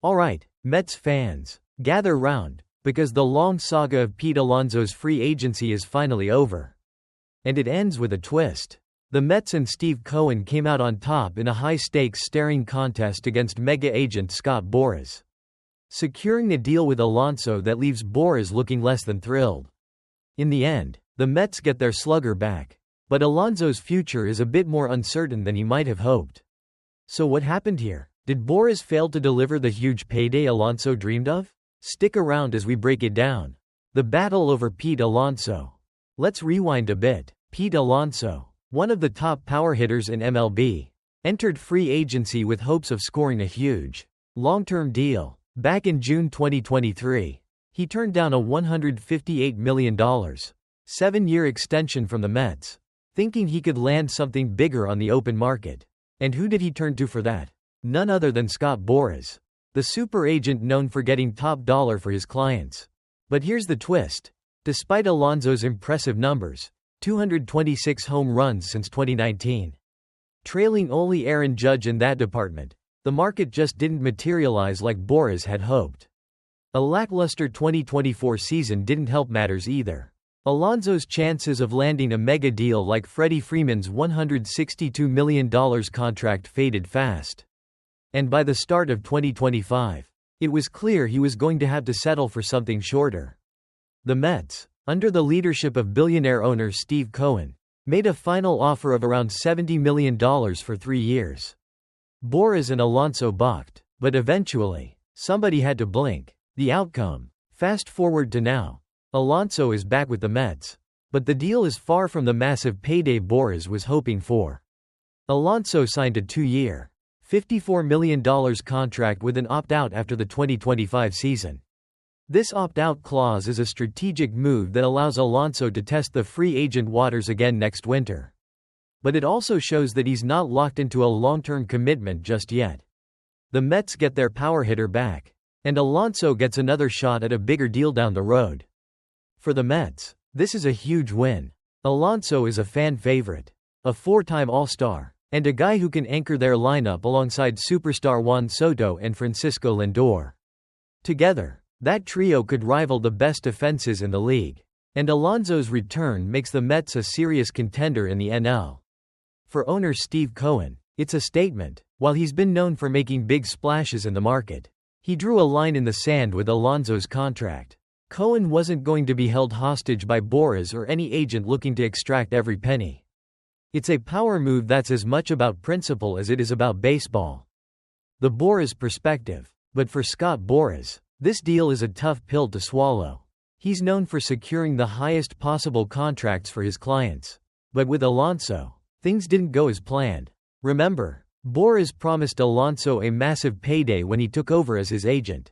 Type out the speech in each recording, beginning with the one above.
Alright, Mets fans, gather round, because the long saga of Pete Alonso's free agency is finally over. And it ends with a twist. The Mets and Steve Cohen came out on top in a high-stakes staring contest against mega agent Scott Boras, securing a deal with Alonso that leaves Boras looking less than thrilled. In the end, the Mets get their slugger back, but Alonso's future is a bit more uncertain than he might have hoped. So what happened here? Did Boras fail to deliver the huge payday Alonso dreamed of? Stick around as we break it down. The battle over Pete Alonso. Let's rewind a bit. Pete Alonso, one of the top power hitters in MLB, entered free agency with hopes of scoring a huge, long-term deal. Back in June 2023, he turned down a $158 million, 7-year extension from the Mets, thinking he could land something bigger on the open market. And who did he turn to for that? None other than Scott Boras, the super agent known for getting top dollar for his clients. But here's the twist. Despite Alonso's impressive numbers, 226 home runs since 2019, trailing only Aaron Judge in that department, the market just didn't materialize like Boras had hoped. A lackluster 2024 season didn't help matters either. Alonso's chances of landing a mega deal like Freddie Freeman's $162 million contract faded fast. And by the start of 2025, it was clear he was going to have to settle for something shorter. The Mets, under the leadership of billionaire owner Steve Cohen, made a final offer of around $70 million for 3 years. Boras and Alonso balked, but eventually, somebody had to blink. The outcome. Fast forward to now. Alonso is back with the Mets, but the deal is far from the massive payday Boras was hoping for. Alonso signed a 2-year, $54 million contract with an opt-out after the 2025 season. This opt-out clause is a strategic move that allows Alonso to test the free agent waters again next winter. But it also shows that he's not locked into a long-term commitment just yet. The Mets get their power hitter back, and Alonso gets another shot at a bigger deal down the road. For the Mets, this is a huge win. Alonso is a fan favorite, a 4-time All-Star, and a guy who can anchor their lineup alongside superstar Juan Soto and Francisco Lindor. Together, that trio could rival the best defenses in the league. And Alonso's return makes the Mets a serious contender in the NL. For owner Steve Cohen, it's a statement. While he's been known for making big splashes in the market, he drew a line in the sand with Alonso's contract. Cohen wasn't going to be held hostage by Boras or any agent looking to extract every penny. It's a power move that's as much about principle as it is about baseball. The Boras perspective. But for Scott Boras, this deal is a tough pill to swallow. He's known for securing the highest possible contracts for his clients. But with Alonso, things didn't go as planned. Remember, Boras promised Alonso a massive payday when he took over as his agent.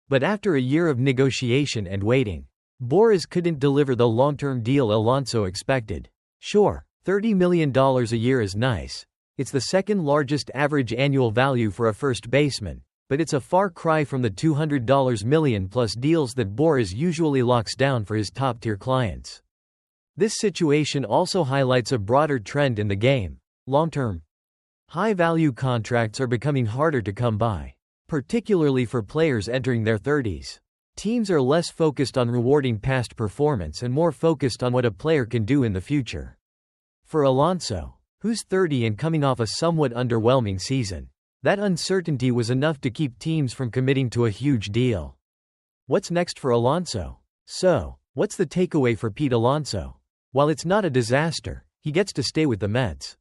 But after a year of negotiation and waiting, Boras couldn't deliver the long-term deal Alonso expected. Sure, $30 million a year is nice. It's the second largest average annual value for a first baseman, but it's a far cry from the $200 million-plus deals that Boras usually locks down for his top-tier clients. This situation also highlights a broader trend in the game. Long-term, high-value contracts are becoming harder to come by, particularly for players entering their 30s. Teams are less focused on rewarding past performance and more focused on what a player can do in the future. For Alonso, who's 30 and coming off a somewhat underwhelming season, that uncertainty was enough to keep teams from committing to a huge deal. What's next for Alonso? So, what's the takeaway for Pete Alonso? While it's not a disaster, he gets to stay with the Mets.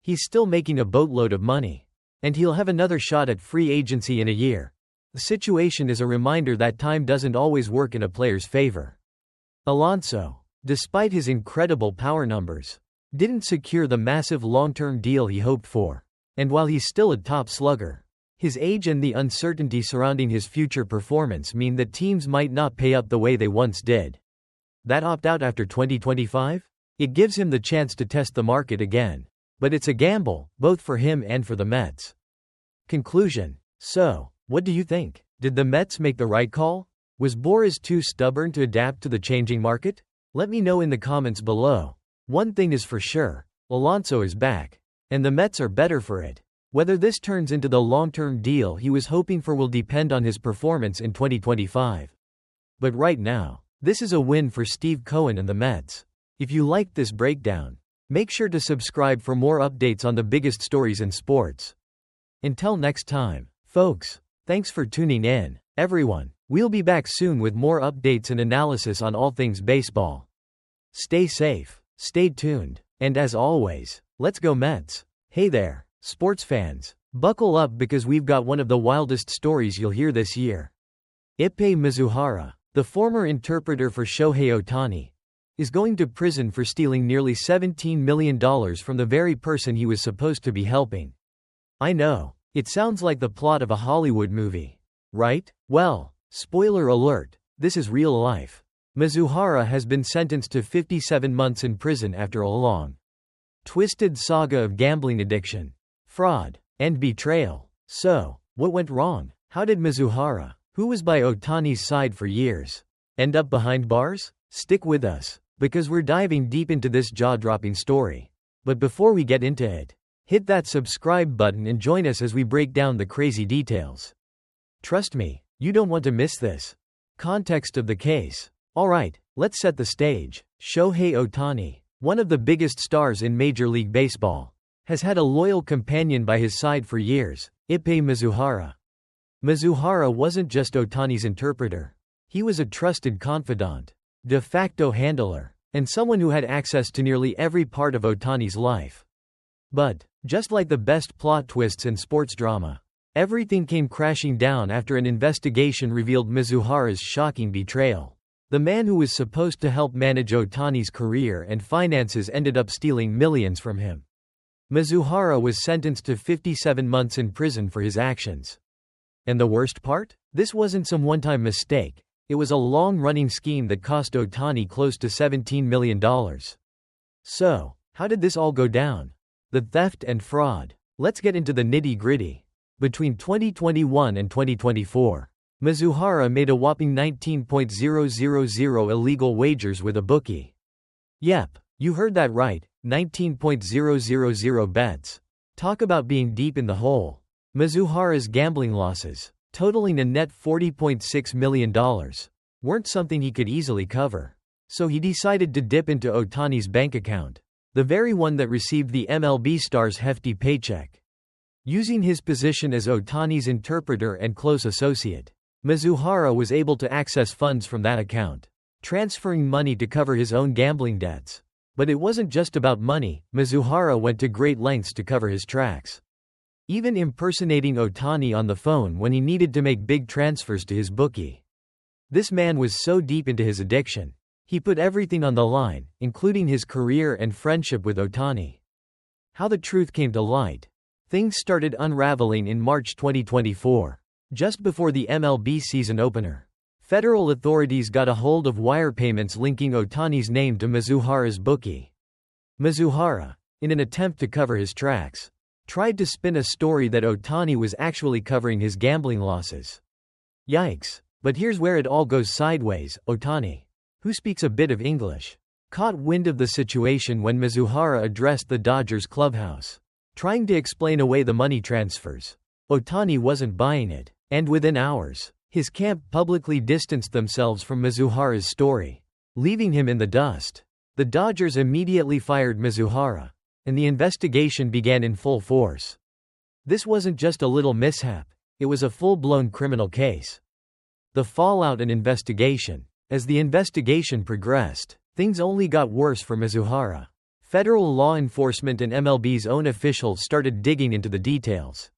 He's still making a boatload of money, and he'll have another shot at free agency in a year. The situation is a reminder that time doesn't always work in a player's favor. Alonso, despite his incredible power numbers, didn't secure the massive long-term deal he hoped for. And while he's still a top slugger, his age and the uncertainty surrounding his future performance mean that teams might not pay up the way they once did. That opt-out after 2025? It gives him the chance to test the market again. But it's a gamble, both for him and for the Mets. Conclusion. So, what do you think? Did the Mets make the right call? Was Boras too stubborn to adapt to the changing market? Let me know in the comments below. One thing is for sure, Alonso is back. And the Mets are better for it. Whether this turns into the long-term deal he was hoping for will depend on his performance in 2025. But right now, this is a win for Steve Cohen and the Mets. If you liked this breakdown, make sure to subscribe for more updates on the biggest stories in sports. Until next time, folks, thanks for tuning in, everyone. We'll be back soon with more updates and analysis on all things baseball. Stay safe, stay tuned, and as always, let's go Mets. Hey there, sports fans. Buckle up because we've got one of the wildest stories you'll hear this year. Ippei Mizuhara, the former interpreter for Shohei Ohtani, is going to prison for stealing nearly $17 million from the very person he was supposed to be helping. I know, it sounds like the plot of a Hollywood movie, right? Well, spoiler alert, this is real life. Mizuhara has been sentenced to 57 months in prison after a long, twisted saga of gambling addiction, fraud, and betrayal. So, what went wrong? How did Mizuhara, who was by Ohtani's side for years, end up behind bars? Stick with us, because we're diving deep into this jaw-dropping story. But before we get into it, hit that subscribe button and join us as we break down the crazy details. Trust me, you don't want to miss this. Context of the case. Alright, let's set the stage. Shohei Ohtani, one of the biggest stars in Major League Baseball, has had a loyal companion by his side for years, Ippei Mizuhara. Mizuhara wasn't just Ohtani's interpreter. He was a trusted confidant, de facto handler, and someone who had access to nearly every part of Ohtani's life. But, just like the best plot twists in sports drama, everything came crashing down after an investigation revealed Mizuhara's shocking betrayal. The man who was supposed to help manage Ohtani's career and finances ended up stealing millions from him. Mizuhara was sentenced to 57 months in prison for his actions. And the worst part? This wasn't some one-time mistake. It was a long-running scheme that cost Ohtani close to $17 million. So, how did this all go down? The theft and fraud. Let's get into the nitty-gritty. Between 2021 and 2024, Mizuhara made a whopping 19.000 illegal wagers with a bookie. Yep, you heard that right, 19.000 bets. Talk about being deep in the hole. Mizuhara's gambling losses, totaling a net $40.6 million, weren't something he could easily cover. So he decided to dip into Ohtani's bank account, the very one that received the MLB star's hefty paycheck. Using his position as Ohtani's interpreter and close associate, Mizuhara was able to access funds from that account, transferring money to cover his own gambling debts. But it wasn't just about money. Mizuhara went to great lengths to cover his tracks, even impersonating Ohtani on the phone when he needed to make big transfers to his bookie. This man was so deep into his addiction, he put everything on the line, including his career and friendship with Ohtani. How the truth came to light. Things started unraveling in March 2024. Just before the MLB season opener, federal authorities got a hold of wire payments linking Ohtani's name to Mizuhara's bookie. Mizuhara, in an attempt to cover his tracks, tried to spin a story that Ohtani was actually covering his gambling losses. Yikes. But here's where it all goes sideways. Ohtani, who speaks a bit of English, caught wind of the situation when Mizuhara addressed the Dodgers clubhouse, trying to explain away the money transfers. Ohtani wasn't buying it. And within hours, his camp publicly distanced themselves from Mizuhara's story, leaving him in the dust. The Dodgers immediately fired Mizuhara, and the investigation began in full force. This wasn't just a little mishap, it was a full-blown criminal case. The fallout and investigation. As the investigation progressed, things only got worse for Mizuhara. Federal law enforcement and MLB's own officials started digging into the details.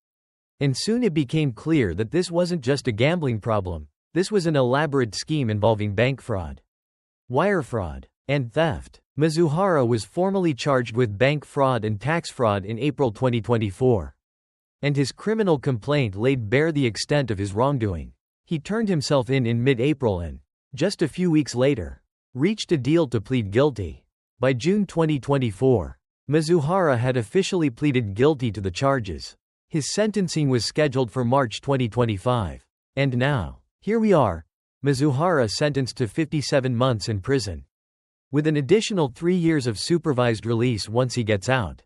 And soon it became clear that this wasn't just a gambling problem, this was an elaborate scheme involving bank fraud, wire fraud, and theft. Mizuhara was formally charged with bank fraud and tax fraud in April 2024. And his criminal complaint laid bare the extent of his wrongdoing. He turned himself in mid-April and, just a few weeks later, reached a deal to plead guilty. By June 2024, Mizuhara had officially pleaded guilty to the charges. His sentencing was scheduled for March 2025. And now, here we are, Mizuhara sentenced to 57 months in prison, with an additional 3 years of supervised release once he gets out.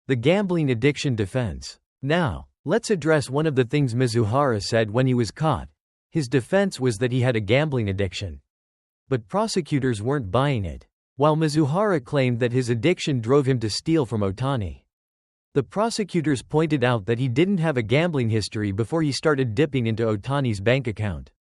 The gambling addiction defense. Now, let's address one of the things Mizuhara said when he was caught. His defense was that he had a gambling addiction. But prosecutors weren't buying it. While Mizuhara claimed that his addiction drove him to steal from Ohtani, the prosecutors pointed out that he didn't have a gambling history before he started dipping into Ohtani's bank account.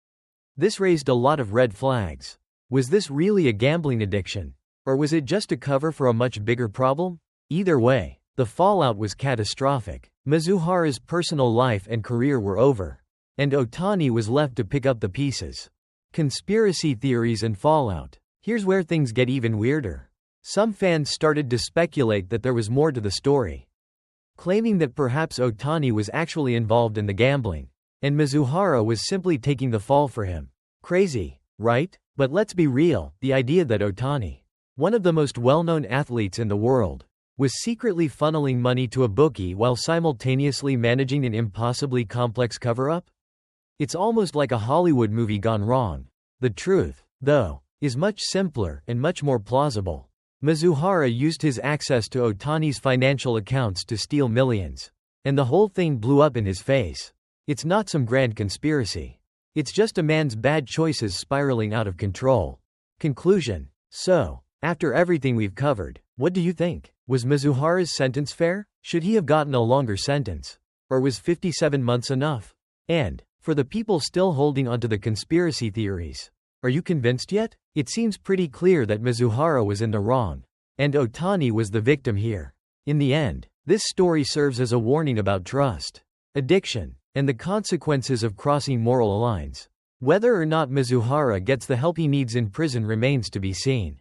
This raised a lot of red flags. Was this really a gambling addiction? Or was it just a cover for a much bigger problem? Either way, the fallout was catastrophic. Mizuhara's personal life and career were over, and Ohtani was left to pick up the pieces. Conspiracy theories and fallout. Here's where things get even weirder. Some fans started to speculate that there was more to the story, claiming that perhaps Ohtani was actually involved in the gambling, and Mizuhara was simply taking the fall for him. Crazy, right? But let's be real, the idea that Ohtani, one of the most well-known athletes in the world, was secretly funneling money to a bookie while simultaneously managing an impossibly complex cover-up? It's almost like a Hollywood movie gone wrong. The truth, though, is much simpler and much more plausible. Mizuhara used his access to Ohtani's financial accounts to steal millions, and the whole thing blew up in his face. It's not some grand conspiracy. It's just a man's bad choices spiraling out of control. Conclusion. So, after everything we've covered, what do you think? Was Mizuhara's sentence fair? Should he have gotten a longer sentence? Or was 57 months enough? And, for the people still holding onto the conspiracy theories, are you convinced yet? It seems pretty clear that Mizuhara was in the wrong, and Ohtani was the victim here. In the end, this story serves as a warning about trust, addiction, and the consequences of crossing moral lines. Whether or not Mizuhara gets the help he needs in prison remains to be seen.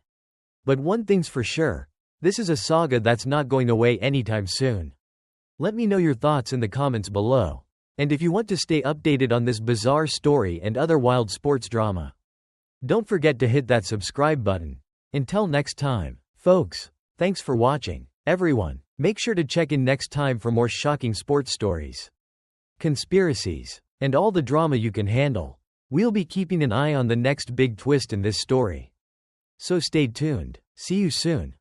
But one thing's for sure, this is a saga that's not going away anytime soon. Let me know your thoughts in the comments below. And if you want to stay updated on this bizarre story and other wild sports drama, don't forget to hit that subscribe button. Until next time, folks, thanks for watching. Everyone, make sure to check in next time for more shocking sports stories, conspiracies, and all the drama you can handle. We'll be keeping an eye on the next big twist in this story. So stay tuned. See you soon.